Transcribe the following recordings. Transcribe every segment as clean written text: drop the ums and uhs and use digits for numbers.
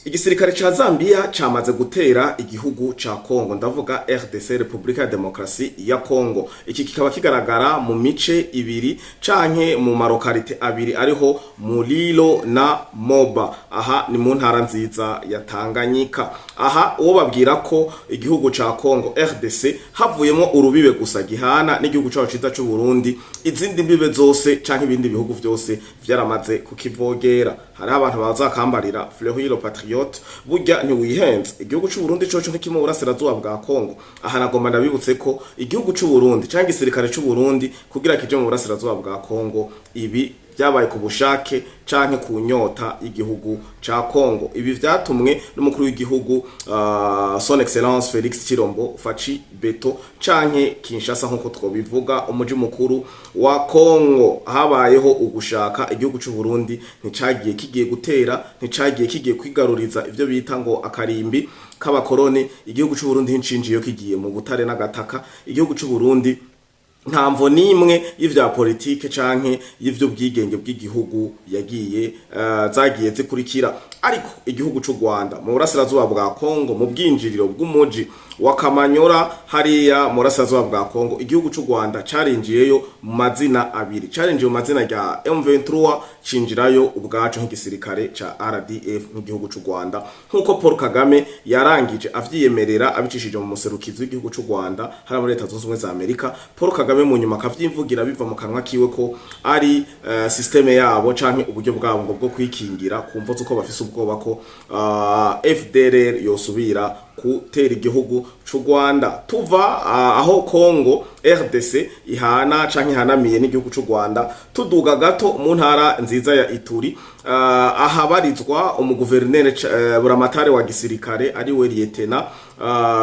Igisirikare ca Zambia camaze gutera igihugu ca Kongo, ndavuga RDC, Republika ya Demokrasi ya Kongo. Iki kikaba kigaragara mu mice ibiri canke mu marokarite abiri ariho Mulilo na Moba. Aha ni mu ntara nziza ya Tanganyika. Aha uwo babwira ko igihugu ca Kongo RDC havuyemo urubibe gusa gihana n'igihugu caho ciza c'u Burundi, izindi mbibe zose canke ibindi bihugu vyose vyaramaze kukivogera. Hari abantu bazakambarira Fleury Patriote, burya ntiwihenze igihugu c'u Burundi coco ntikimo burasirazuba bwa Kongo. Aha nagomba ndabibutse ko igihugu c'u Burundi canke igisirikare c'u Burundi kugira kije mu burasirazuba bwa Kongo, ibi byabaye ku bushake canke ku nyota igihugu ca Kongo. Ibi vyatumwe n'umukuru w'igihugu Son Excellence Felix Chilombo Faci Beto canke Kinshasa nkuko twobivuga, umuji mukuru wa Kongo. Habayeho ugushaka igihugu c'u Burundi nticagiye kigiye gutera, nticagiye kigiye kwigaruriza ivyo bita ngo akarimbi k'abakoroni. Igihugu c'u Burundi ncinjiye kigiye mu butare n'agataka. Igihugu c'u Burundi ntamvo nimwe y'ivya politike canke y'ivyo bwigenge bw'igihugu yagiye zagiye zikurikira. Ariko igihugu c'u Rwanda mu burasirazuba bwa Kongo, mu bwinjiriro bw'umuji wa Kamanyora hariya mu burasirazuba bwa Kongo, igihugu c'u Rwanda carinjiyeyo mu mazina abiri. Carinjiye mu mazina rya M23, cinjirayo ubwacu nk'igisirikare ca RDF nk'igihugu c'u Rwanda, nkuko Paul Kagame yarangije avyiyemerera abicishije mu muserukizi w'igihugu c'u Rwanda hari muri Leta Zunze Ubumwe za Amerika. Paul Kagame mu nyuma akavyivugira biva mu kanwa kiwe ko ari systeme yabo canke uburyo bwabo bwo kwikingira kumva uko bafise ubwoba ko FDLR yosubira kutera igihugu c'u Rwanda. Tuva aho Kongo RDC ihana canke hanamiye n'igihugu c'u Rwanda, tuduga gato mu ntara nziza ya Ituri, ahabarizwa umuguverineri buramatare wa gisirikare ari we Lieutenant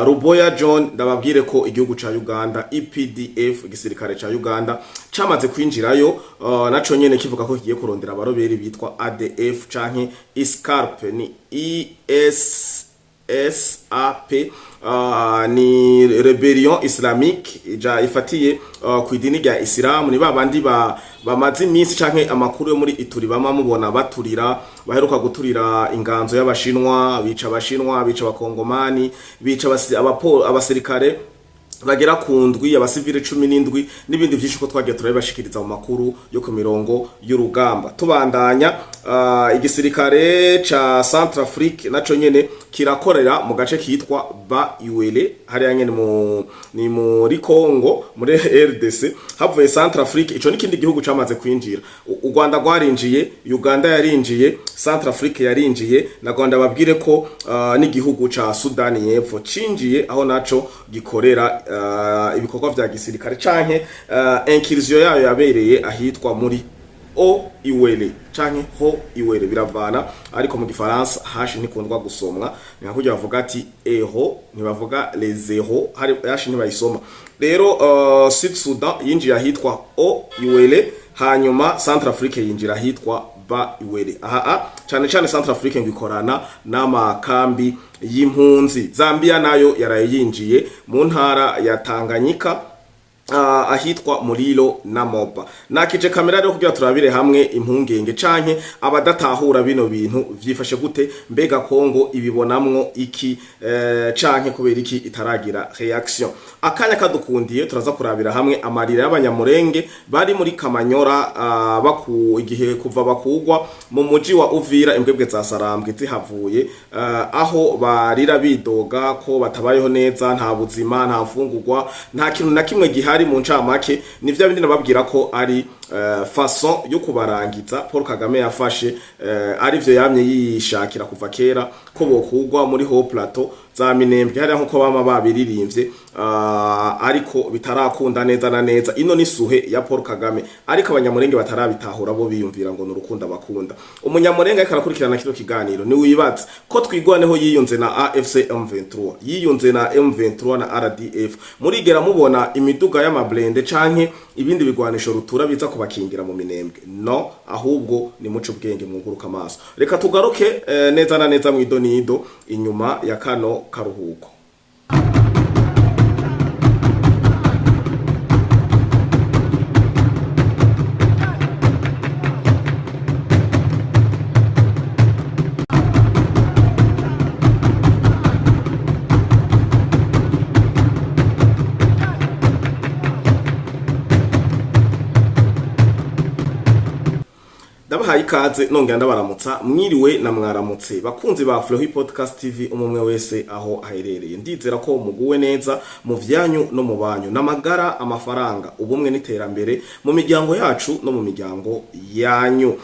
Ruboya John. Ndababwire ko igihugu ca Uganda EPDF, igisirikare ca Uganda camaze kwinjirayo, naco nyene kivuga ko kigiye kurondera abaroberi bitwa ADF canke ISCARP, ni SAP, ni Rebellion Islamique ifatiye ku idini rya Islam. Ni babandi bamaze iminsi canke amakuru yo muri Ituri bama mubona baturira, baheruka guturira inganzo y'abashinwa, bica abashinwa, bica abakongomani, bica abasirikare bagera ku ndwi, abasivile 17 n'ibindi vyinshi ko twagiye turabashikiriza mu makuru yo ku mirongo y'urugamba. Tubandanya, igisirikare ca Centrafrique naco nyene kirakorera mu gace kitwa Ba-Iwele hariya nyene ni muri Kongo muri RDC. Havuye Centrafrique, ico n'ikindi gihugu camaze kwinjira. U Rwanda rwarinjiye, Uganda yarinjiye, Centrafrique yarinjiye. Nagomba babwire ko n'igihugu ca Sudani y'Epfo cinjiye, aho naco gikorera ibikorwa vya gisirikare canke incursion yayo yabereye ahitwa muri Iwele canke Iwele, biravana ariko mu gifaransa hashi ntikundwa gusomwa, ni nkuko bavuga ati eho, ntibavuga les zero, hari hashi ntibayisoma. Rero Sud Sudan yinjiye ahitwa Iwele, hanyuma Centrafrique yinjira ahitwa Ba-Iwele. Cane cane Centrafrique ngikorana n'amakambi y'impunzi. Zambia nayo yarayinjiye mu ntara ya Tanganyika, ahitwa Mulilo na Moba. Nakije kamera rero kugira turabire hamwe impungenge canke abadatahura bino bintu vyifashe gute, mbega Kongo ibibonamwo iki canke kubera iki itaragira reaction. Akanya kadukundiye turaza kurabira hamwe amarira y'abanyamurenge bari muri Kamanyora, igihe kuva bakugwa mu muji wa Uvira, imbwebwe za Sarambwe zihavuye, aho barira bidoga ko batabayeho neza, nta buzima, nta mfungurwa, nta kintu na kimwe gihari. Mu ncamake ni vya bindi nababwira ko ari façon yo kubarangiza Paul Kagame yafashe, ari vyo yamye yishakira kuva kera ko bokugwa muri Haut Plateau za Minembwe hariya nkuko bama babiririmbye, ariko bitarakunda neza na neza. Ino ni suhe ya Paul Kagame, ariko abanyamurenge batarabitahura bo biyumvira ngo n'urukunda bakunda. Umunyamurenge akarakurikirana kino kiganiro ni wibatse ko twigwaneho yiyunze na AFC M23, yiyunze na M23 na RDF. Murigera mubona imiduga y'amablende canke ibindi bigwanisho rutura biza kubakingira mu Minembwe? No, ahubwo ni muco bwenge mwunguruka amaso. Reka tugaruke neza na neza mwidonido inyuma ya kano karuhuko. ndabahaye ikaze nongera ndabaramutsa mwiriwe na mwaramutse bakunzi ba Flow Podcast TV umumwe wese aho aherereye ndizera ko muguwe neza mu vyanyu no mu banyu namagara amafaranga ubumwe n'iterambere mu miryango yacu no mu miryango yanyu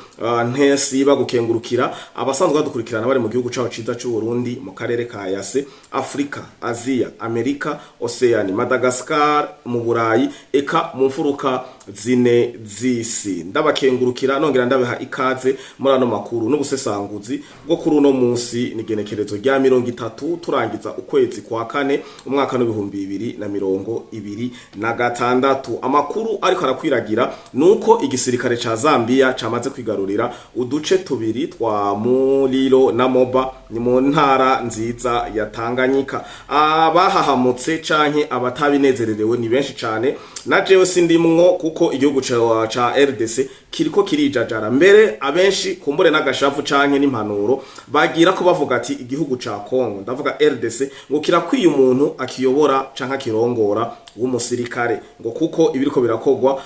ntesiba gukengurukira abasanzwe badukurikirana bari mu gihugu caho ciza cy'u Burundi mu karere ka Yase Afrika Asia Amerika Oceania Madagascar mu Burayi eka mu mfuruka zine zisi ndabakengurukira nongera ndabeha ikaze muri ano makuru n'ubusesanguzi bwo kuri uno munsi nigenekerezo rya 30 turangiza ukwezi kwa kane umwaka no 2026 amakuru ariko arakwiragira nuko igisirikare ca Zambia camaze kwigarurira uduce tubiri twa Mulilo na Moba ni mu ntara nziza ya Tanganyika abahahamutse canke abatabinezererewe ni benshi cane na jewe sindimwo kuko igihugu ca RDC kiriko kirijajara mbere abenshi kumbure n'agashavu canke n'impanuro bagira ko bavuga ati igihugu ca Kongo ndavuga RDC ngo kirakwiye umuntu akiyobora canke akirongora w'umusirikare ngo kuko ibiriko birakogwa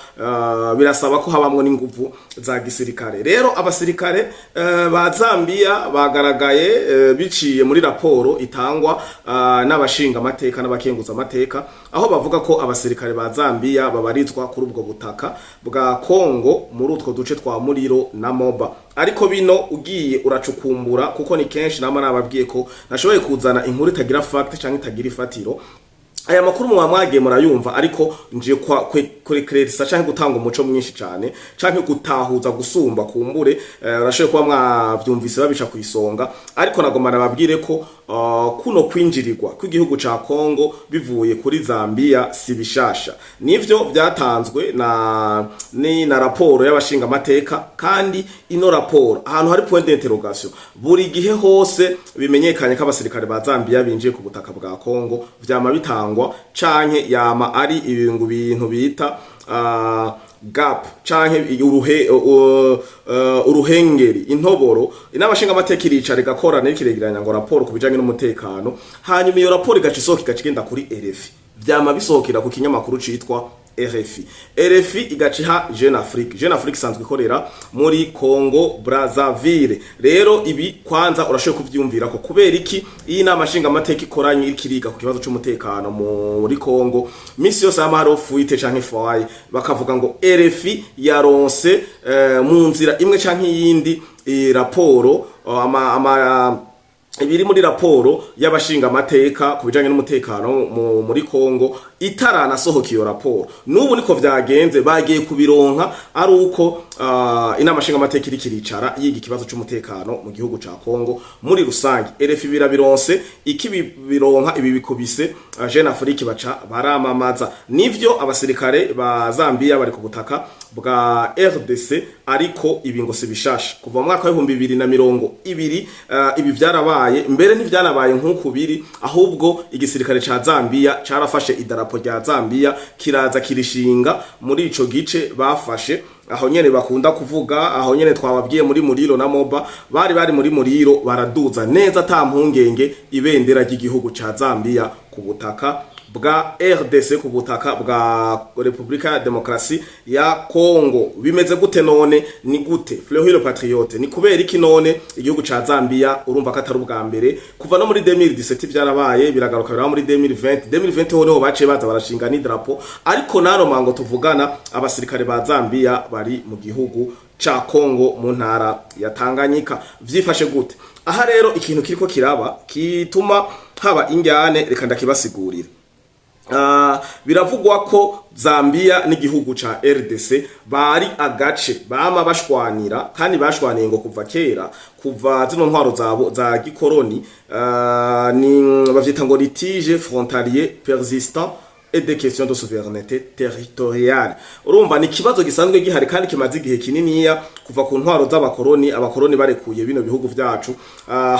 birasaba ko habamwe n'inguvu za gisirikare rero abasirikare ba Zambia bagaragaye biciye muri raporo itangwa n'abashinga amateka n'abakenguza amateka aho bavuga ko abasirikare ba Zambia babarizwa kuri ubwo butaka bwa Kongo muri utwo duce twa Mulilo na Moba ariko bino ugiye uracukumbura kuko ni kenshi nama nababwiye ko nashoboye kuzana inkuru itagira fact canke itagira ifatiro aya makuru mwagiye murayumva ariko nje kurekeresa canke gutanga umuco mwinshi cyane canke gutahuza gusumba kumbure urashoboye kuba mwavyumvise babica kwisonga ariko nagomba nababwire ko kuno kwinjirirwa kw'igihugu ca Kongo bivuye kuri Zambia si bishasha nivyo byatanzwe na raporo y'abashinga amateka kandi ino raporo ahantu hari point d'interrogation buri gihe hose bimenyekanye ko abasirikare ba Zambia binjiye ku butaka bwa Kongo vyama bitangwa canke yama ari ibintu bita gap canke uruhengeri intoboro inabashinga amateka iricara igakorana ikiregeranya ngo raporo kubijanye n'umutekano hanyuma iyo raporo igacisoka igacigenda kuri RFI vyama bisohokera ku kinyamakuru citwa RFI igaciha Jeune Afrique sanzwe ikorera muri Congo Brazzaville rero ibi kwanza urashoboye kuvyumvira ko kubera iki iyi namashinga amateka ikoranye ikiriga ku kibazo cy'umutekano muri Congo misi yose amaro fuite canke foye bakavuga ngo RFI yaronse mu nzira imwe canke yindi raporo ibiri muri raporo y'abashinga amateka kubijanye n'umutekano muri Kongo itarana sohoka iyo raporo nubu niko vyagenze bagiye kubironka ari uko inamashinga amateka iri kiricara yiga ikibazo cy'umutekano mu gihugu ca Kongo muri rusangi RFI birabironse ikibironka ibi bikubise Jeune Afrique baca baramamaza nivyo abasirikare ba Zambia bari ku butaka bwa RDC ariko ibi ngo sibishasha kuva mu mwaka wa 2020 ibi vyarabaye mbere ntivyanabaye nk'uko biri ahubwo igisirikare ca Zambia carafashe idarapo rya Zambia kiraza kirishinga muri ico gice bafashe aho nyene bakunda kuvuga aho nyene twababwiye muri Mulilo na Moba bari muri Mulilo baraduza neza ta mpungenge ibendera ry'igihugu ca Zambia ku butaka bwa RDC ku butaka bwa Republika ya Demokrasi ya Kongo bimeze gute none ni gute Flow Patriote ni kubera iki none igihugu ca Zambia urumva ko atari ubwa mbere kuva no muri 2017 byarabaye biragaruka bira muri 2020 honeho bace baza barashinga ni drapo ariko nano mango tuvugana abasirikare ba Zambia bari mu gihugu ca Kongo mu ntara ya Tanganyika vyifashe gute aha rero ikintu kiriko kiraba kituma haba injyane reka ndakibasigurira biravugwa ko Zambia n'igihugu ca RDC bari agace bama bashwanira kandi bashwaniye ngo kuva kera kuva zino ntwaro zabo za gikoroni ni bavyita ngo litige frontalier persistant et des questions de souveraineté territoriale urumva ni kibazo gisanzwe gihari kandi kimaze igihe kininiya kuva ku ntwaro z'abakoroni abakoroni barekuye bino bihugu vyacu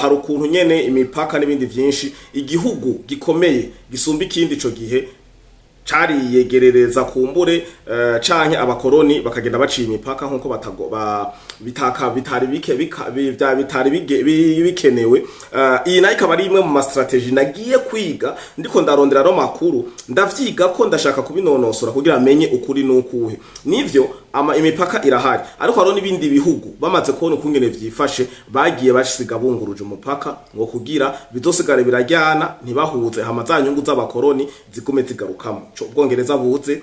hari ukuntu nyene imipaka n'ibindi vyinshi igihugu gikomeye gisumba ikindi ico gihe cari yegerereza kumbure canke abakoroni bakagenda baciye imipaka nkuko bitari bikenewe. Iyi nayo ikaba ari imwe mu strategy nagiye kwiga ndiko ndarondera ro makuru ndavyiga ko ndashaka kubinonosora kugira amenye ukuri n'ukuhe. Nivyo imipaka irahari, ariko haro n'ibindi bihugu bamaze kubona ukungene vyifashe bagiye basiga bunguruje umupaka ngo kugira bizosigare birajyana ntibahuze hamazanyungu z'abakoroni zigume zigarukamo. Ubwongereza buze,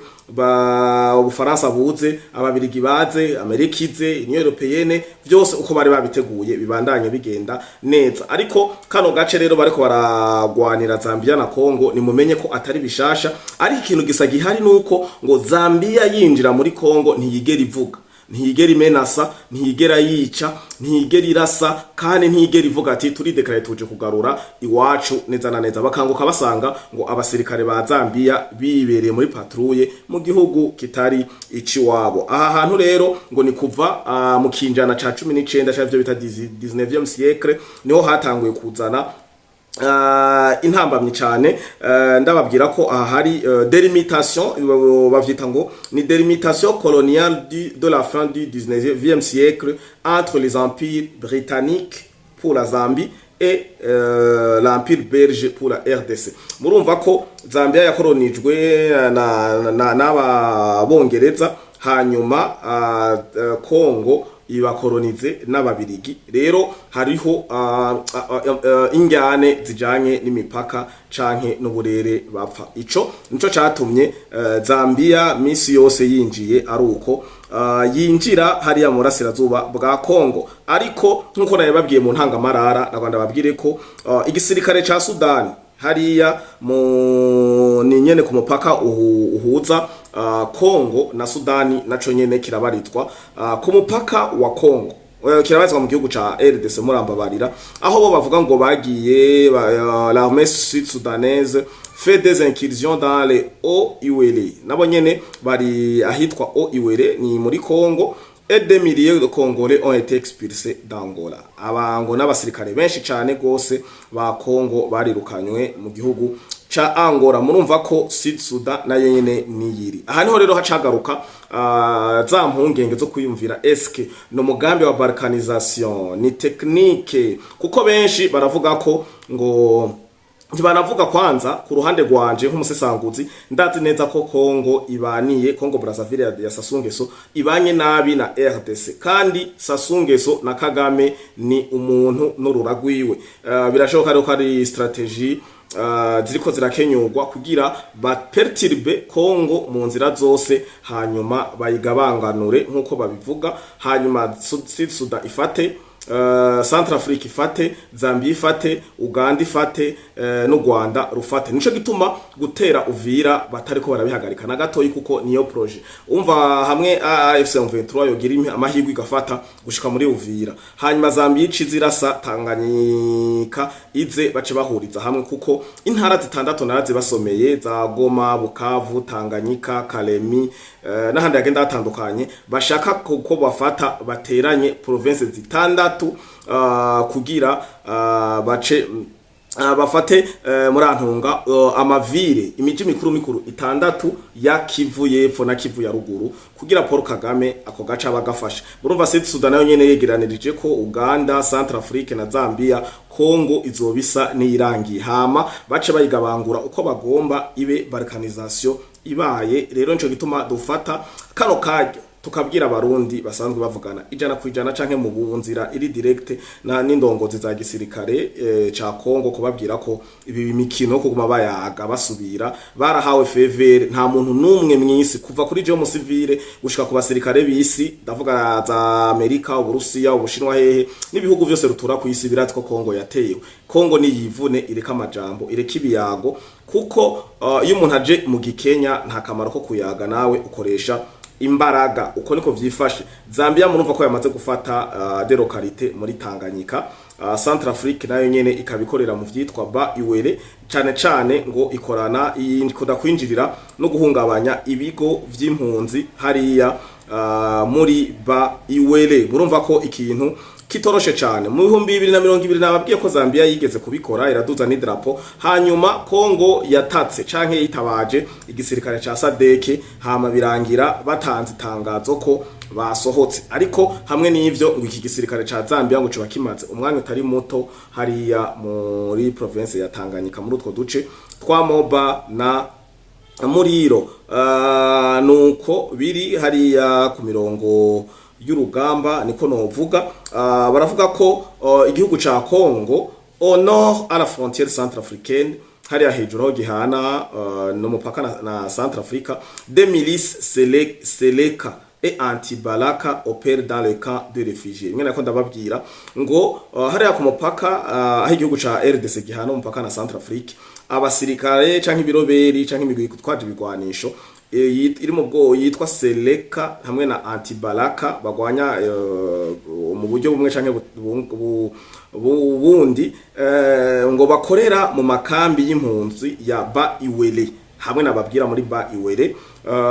Ubufaransa buze, Ababirigi baze, Amerika ize, Union Européenne, byose uko bari babiteguye bibandanye bigenda neza. Ariko kano gace rero bariko baragwanira Zambia na Congo, ni mumenye ko atari bishasha, ariko ikintu gisa gihari nuko ngo Zambia yinjira muri Congo ntiyigera ivuga, ntiyigera imenasa, ntiyigera yica, ntiyigera irasa, kandi ntiyigera ivuga ati turi declare tuje kugarura iwacu neza na neza. Bakanguka basanga ngo abasirikare ba Zambia bibereye muri patrouille mu gihugu kitari ici wabo. Aha hantu rero ngo ni kuva mu kinjana ca 19 cyavyo bita 19e siècle niho hatanguye kuzana intambamye cyane. Ndababwira ko aha hari delimitation, bavyita ngo ni delimitation coloniale de la fin du 19e siècle entre les empires britanniques pour la Zambie et l'empire belge pour la RDC. Murumva ko Zambia yakolonijwe n'abongereza, hanyuma Congo ibakolonize n'ababirigi. Rero hariho injyane zijanye n'imipaka canke n'uburere bapfa. Ico nico catumye Zambia misi yose yinjiye ari uko yinjira hariya mu burasirazuba bwa Congo. Ariko nkuko naye babwiye mu ntangamarara naganda babwire ko igisirikare ca Sudani hariya ni nyene ku mupaka uhuza Congo na Sudani, naco nyene kirabaritwa ku mupaka wa Congo, kirabazwa mu gihugu ca RDC murambabarira, aho bo bavuga ngo bagiye l'armée sud-soudanaise fait des incursions dans les Hauts-Uele. Nabo nyene bari ahitwa Hauts-Uele ni muri Congo. Et des milliers de Congolais ont été expulsés d'Angola. Abango n'abasirikare benshi cyane gose ba Congo barirukanywe mu gihugu ca Angola. Murumva ko Sud Sudan nayo nyene niyiri. Aha niho rero hacagaruka za mpungenge zo kwiyumvira eske no mugambi wa balkanisation ni technique, kuko benshi baravuga ko ngo ntibanavuga kwanza ku ruhande rwanje nk'umusesanguzi ndazi neza ko Congo ibaniye Congo Brazzaville ya Sassou Nguesso ibanye nabi na RDC, kandi Sassou Nguesso na Kagame ni umuntu n'ururagwiwe. Birashoboka rero ko ari strategy ziriko zirakenyurwa kugira baperturbe Congo mu nzira zose, hanyuma bayigabanganure nkuko babivuga, hanyuma Sud Sudan ifate, Centrafrique ifate, Zambia ifate, Uganda ifate, no Rwanda rufate. Nico gituma gutera Uvira batariko barabihagarika na gatoyi, kuko niyo projet. Umva hamwe AFC M23 yogira amahirwe igafata gushika muri Uvira, hanyuma Zambia icizirasa Tanganyika ize bace bahuriza hamwe, kuko intara zitandatu narazi basomeye za Goma, Bukavu, Tanganyika, Kalemi n'ahandi agenda atandukanye, bashaka kuko bafata bateranye province zitandatu kugira bace bafate murantunga amavire imiji mikuru itandatu ya Kivu y'epfo na Kivu ya ruguru, kugira Paul Kagame ako gaca bagafasha. Murumva Sud Sudan nayo nyene yegeranirije ko Uganda, Centrafrique na Zambia, Congo izobisa n'irangi, hama bace bayigabangura uko bagomba, ibe balkanisation ibaye. Rero nico gituma dufata kano kajyo tukabwira abarundi basanzwe bavugana ijana kwijana canke mu bunzira iri direct na n'indongozi za gisirikare ca Congo, kubabwira ko ibi mikino kuguma bayaga basubira barahawe faveur. Nta muntu numwe mwisi kuva kuri je mu civile gushika ku basirikare bisi, ndavuga za Amerika, Uburusiya, Ubushinwa, hehe n'ibihugu byose rutura ku isi biratko Congo yatewe. Congo ni yivune ireka amajambo, ireka ibiyago, kuko iyo umuntu aje mu Gikenya nta kamaro ko kuyaga, nawe ukoresha imbaraga. Uko niko vyifashe. Zambia murumva ko yamaze gufata de localité muri Tanganyika. Centrafrique nayo nyene ikabikorera mu vyitwa ba Iwele, cane ngo ikorana ikoda kwinjirira no guhungabanya ibigo vy'impunzi hariya muri ba Iwele. Murumva ko ikintu kitoroshe cyane. Mu 2020 nababwiye ko Zambia yigeze kubikora, iraduza ni drapo, hanyuma Congo yatatse canke yitabaje igisirikare ca SADC, hama birangira batanze itangazo ko basohotse. Ariko hamwe n'ivyo ngo iki gisirikare ca Zambia ngo coba kimaze umwanya utari muto hariya muri province ya Tanganyika muri utwo duce twa Moba na Muriro. Nuko biri hariya ku mirongo y'urugamba niko novuga. Baravuga ko igihugu ca Congo au nord à la frontière centrafricaine hariya hejuru aho gihana n'umupaka na Centrafrica, des milices Seleka et Anti-Balaka opèrent dans le camp de réfugiés. Ngene ko ndababwira ngo hariya ku mupaka aho igihugu ca RDC gihana umupaka na Centrafrique, abasirikare canke ibiroberi canke imigwi twaje ibigwanisho iri mu bwo yitwa Seleka hamwe na Anti-Balaka bagwanya mu buryo bumwe canke bundi ngo bakorera mu makambi y'impunzi ya Ba Iwele hamwe nababwira muri Ba Iwele.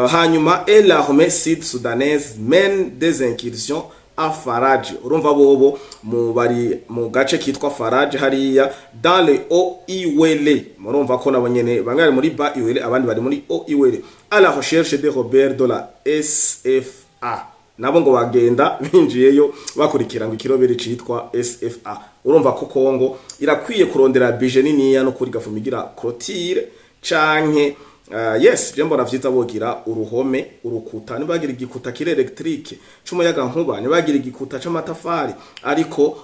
Hanyuma l'armée sud-soudanaise mène des incursions à Faraj. Urumva bobo mu bari mu gace kitwa Faraj hariya dans le Haut Iwele. Murumva ko nabo nyene bangari muri Ba Iwele abandi bari muri Haut Iwele à la recherche de Robert de la SFA. Nabo ngo bagenda binjiyeyo bakurikira ngo ikiroberi citwa SFA. Urumva ko Kongo irakwiye kurondera bije niniya no kuri gafumigira clôture canke yes byembo navyiza bogira uruhome urukuta nibagira igikuta kire electrique c'umuyaga nkuba nibagira igikuta c'amatafari ariko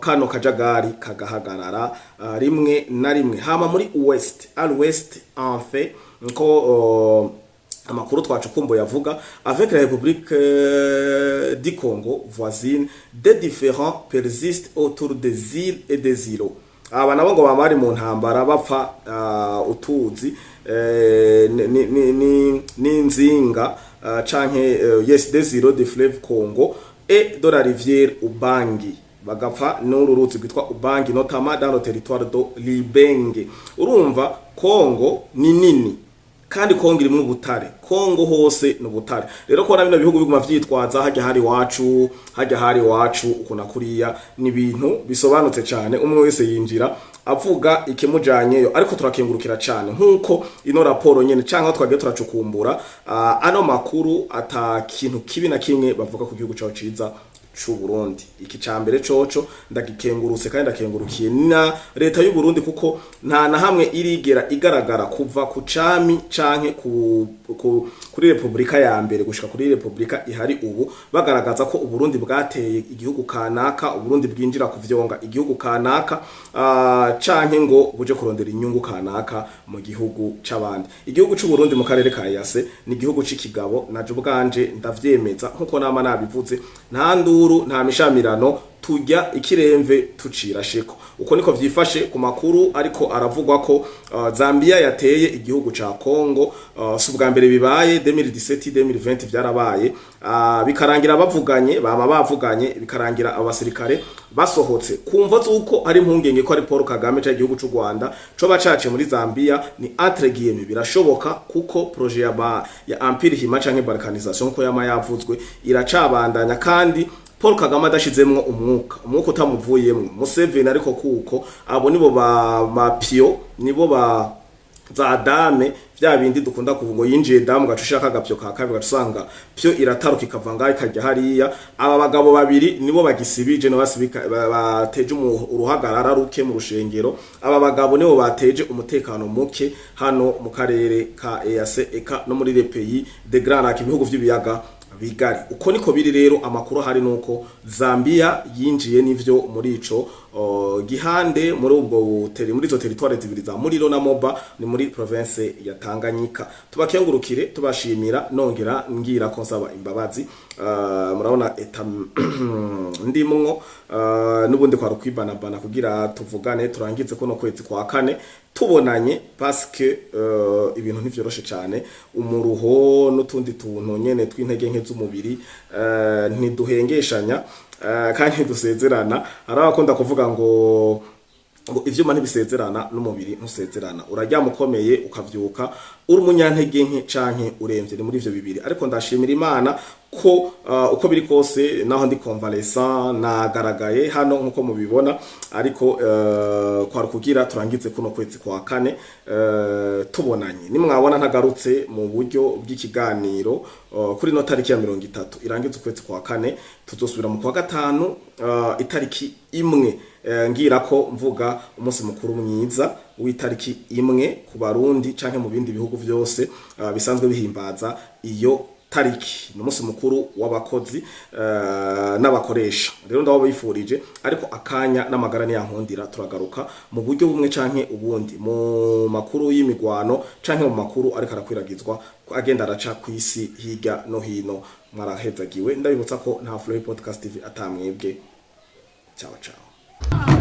kano kajagari kagahagarara rimwe na rimwe. Hama muri West à l'Ouest en fait ko amakuru twacukumbo yavuga avec la République du Congo voisine des différents persistent autour des îles et des îlots. Aba nabo ngo bamari mu ntambara bapfa utuzi ni nzinga canke yes des îlots de fleuve Congo et de la rivière Ubangi bagapfa n'ururuzi rwitwa Ubangi notamment dans le territoire de Libenge. Urumva Congo ni nini kandi Kongo iri mu butare, Kongo hose no butare. Rero ko bino bihugu biguma vyitwaza hajya hari wacu ukuna kuriya ni bintu bisobanutse cyane. Umwe wese yinjira avuga ikimujanyeyo, ariko turakengurukira cyane nkuko ino raporo nyene canka twagiye turacukumbura ano makuru ata kintu kibi na kimwe bavuga ku gihugu cyacu ciza c'u Burundi. Iki cambere coco ndagikengurutse kandi ndakengurukiye na leta y'u Burundi kuko nta na hamwe irigera igaragara kuva ku cami canke kuri Republika ya mbere gushika kuri Republika ihari ubu bagaragaza ko Uburundi bwateye igihugu kanaka, Uburundi bwinjira kuvyonga igihugu kanaka canke ngo buje kurondera inyungu kanaka mu gihugu c'abandi. Igihugu c'u Burundi mu karere ka Yase ni igihugu c'ikigabo naje ubwanje ndavyemeza nkuko nama nabivuze, nta nduru nta mishamirano tujya ikiremve tucira sheko. Uko niko vyifashe ku makuru ariko aravugwa ko Zambia yateye igihugu ca Congo subwa mbere bibaye 2017-2020 byarabaye bikarangira bavuganye bikarangira abasirikare basohotse kumva zuko ari impungenge ko ari Paul Kagame ca igihugu c'u Rwanda co bacace muri Zambia ni entre guillemets birashoboka kuko projet ya Empire Hima canke balkanisation ko yama yavuzwe iracabandanya kandi Paul Kagame adashizemwo umwuka utamuvuyemwo. Museveni ariko kuko abo nibo mapio nibo ba za dame vya bindi dukunda kuvuga yinjiye damu gacushaka agapyo ka kabiri gacusanga pyo irataruka ikavanga ikajya hariya. Aba bagabo babiri nibo bagisibije no basibika bateje uruhagarara ruke mu rushengero. Aba bagabo nibo bateje umutekano muke hano mu karere ka EAC eka no muri les pays de Grand Lac ibihugu vy'ibiyaga bigari. Uko niko biri rero amakuru hari nuko Zambia yinjiye nivyo muri ico gihande muri ubwo muri izo territoire zibiri za Muriro na Moba ni muri province ya Tanganyika. Tubakengurukire tubashimira nongera ngira ko nsaba imbabazi murabona ndimwo nubundi kwa rukwibanabana kugira tuvugane turangize ko no kwezi kwa kane tubonanye parce que ibintu ntivyoroshe cyane umuruho n'utundi tuntu nyene tw'intege nke z'umubiri ntiduhengeshanya kandi dusezerana. Arabakunda kuvuga ngo ivyuma ntibisezerana n'umubiri ntusezerana. Urajya mukomeye ukavyuka uri umunyantege nke canke uremvye ni muri ivyo bibiri. Ariko ndashimira Imana ko uko biri kose naho ndi convalescent nagaragaye hano nkuko mubibona, ariko kwari kugira turangize kuno kwezi kwa kane tubonanye. Nimwabona ntagarutse mu buryo bw'ikiganiro kuri no tariki ya 30 irangiza ukwezi kwa kane, tuzosubira mu kwa gatanu itariki imwe, ngira ko mvuga umunsi mukuru mwiza w'itariki imwe ku Barundi canke mu bindi bihugu byose bisanzwe bihimbaza iyo tariki. Ni umunsi mukuru w'abakozi n'abakoresha. Rero ndaho bifurije, ariko akanya n'amagara ni yankundira turagaruka mu buryo bumwe canke ubundi mu makuru y'imigwano canke mu makuru ariko arakwiragizwa agenda araca kwisi higa no hino. Mwarahezagiwe, ndabibutsa ko nta Flow Podcast TV atamwebwe. Ciao ciao.